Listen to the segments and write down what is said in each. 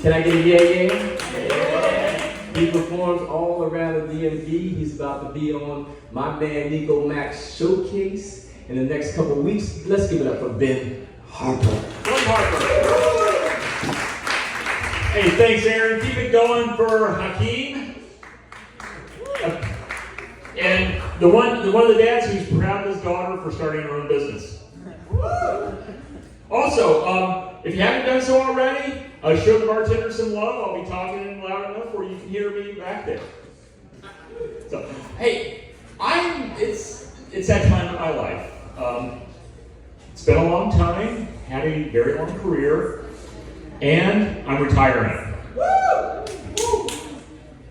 Can I get a yeah, yeah? He performs all around the DMV. He's about to be on my man Nico Max Showcase in the next couple of weeks. Let's give it up for Ben Harper. Ben Harper. Hey, thanks, Aaron. Keep it going for Hakeem. And the one of the dads who's proud of his daughter for starting her own business. Also, if you haven't done so already, show the bartender some love. I'll be talking loud enough where you can hear me back there. So, hey, it's that time of my life. It's been a long time, had a very long career, and I'm retiring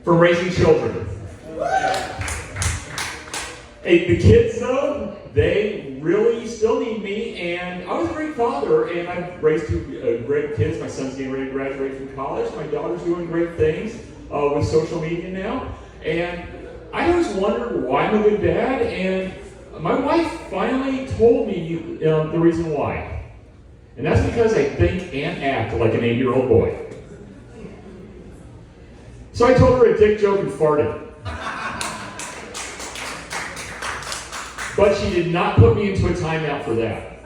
from raising children. Hey, the kids though, they really still need me, and I was a great father, and I've raised two great kids. My son's getting ready to graduate from college. My daughter's doing great things with social media now, and I always wondered why I'm a good dad, and my wife finally told me the reason why. And that's because I think and act like an 8-year-old boy. So I told her a dick joke and farted. But she did not put me into a timeout for that.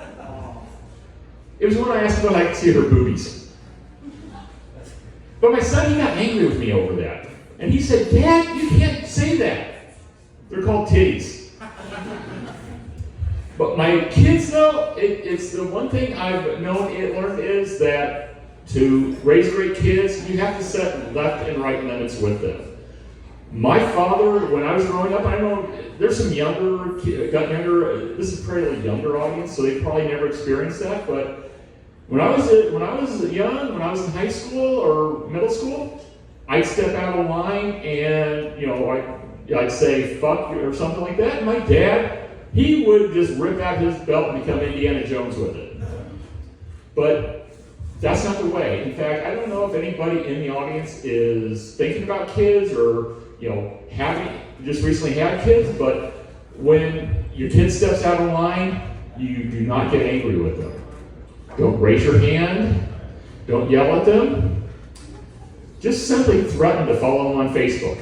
It was when I asked if I could see her boobies. But my son, he got angry with me over that. And he said, Dad, you can't say that. They're called titties. But my kids, though, it's the one thing I've learned is that to raise great kids, you have to set left and right limits with them. My father, when I was growing up, I know there's some younger, this is a fairly younger audience, so they probably never experienced that, but when I was young, when I was in high school or middle school, I'd step out of line and, I'd say fuck or something like that, and my dad, he would just rip out his belt and become Indiana Jones with it. But that's not the way. In fact, I don't know if anybody in the audience is thinking about kids or having just recently had kids, but when your kid steps out of line, you do not get angry with them. Don't raise your hand. Don't yell at them. Just simply threaten to follow them on Facebook.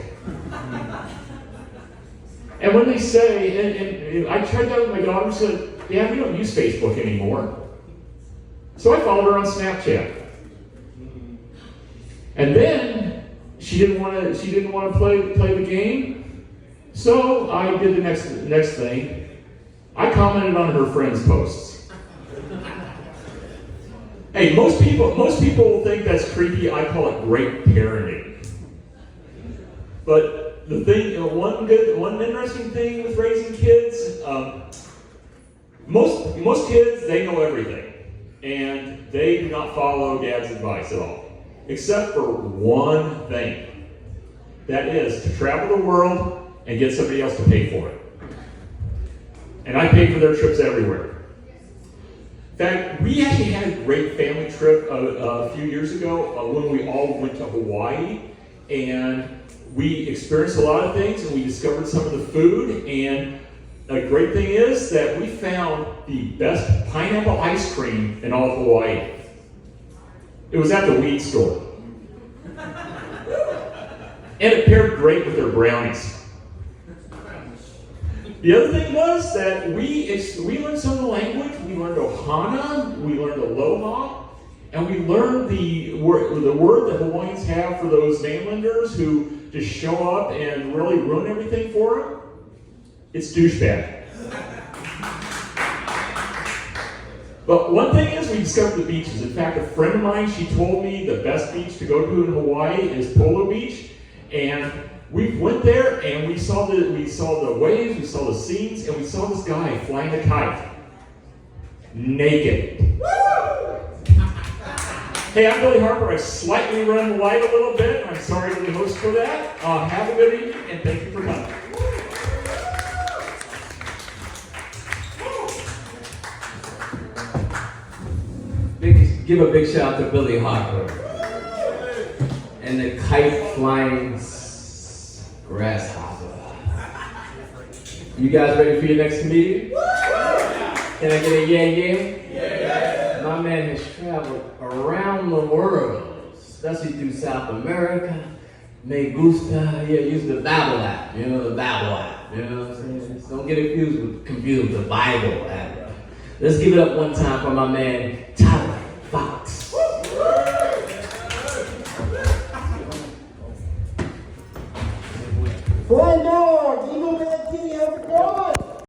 And when they say, and I tried that with my daughter and said, Dad, we don't use Facebook anymore. So I followed her on Snapchat. And then she didn't want to play the game. So I did the next thing. I commented on her friends' posts. Hey, most people will think that's creepy. I call it great parenting. But the thing, one interesting thing with raising kids, most kids, they know everything, and they do not follow dad's advice at all, except for one thing. That is to travel the world and get somebody else to pay for it. And I pay for their trips everywhere. In fact, we actually had a great family trip a few years ago when we all went to Hawaii, and we experienced a lot of things, and we discovered some of the food, and a great thing is that we found the best pineapple ice cream in all of Hawaii. It was at the weed store. And it paired great with their brownies. The other thing was that we learned some of the language. We learned Ohana, we learned Aloha, and we learned the word that Hawaiians have for those mainlanders who just show up and really ruin everything for them. It's douchebag. But one thing is we discovered the beaches. In fact, a friend of mine, she told me the best beach to go to in Hawaii is Polo Beach. And we went there and we saw the waves, we saw the scenes, and we saw this guy flying a kite. Naked. Hey, I'm Billy Harper. I slightly run the light a little bit. I'm sorry to the host for that. Have a good evening, and thank you for coming. Give a big shout out to Billy Harper and the kite flying grasshopper. You guys ready for your next comedian? Can I get a yeah? My man has traveled around the world especially through South America. Me gusta, yeah, use the Bible app, you know, the Bible app, you know what I'm saying? Just don't get confused with the Bible app. Let's give it up one time for my man, Tyler Fox. Before I go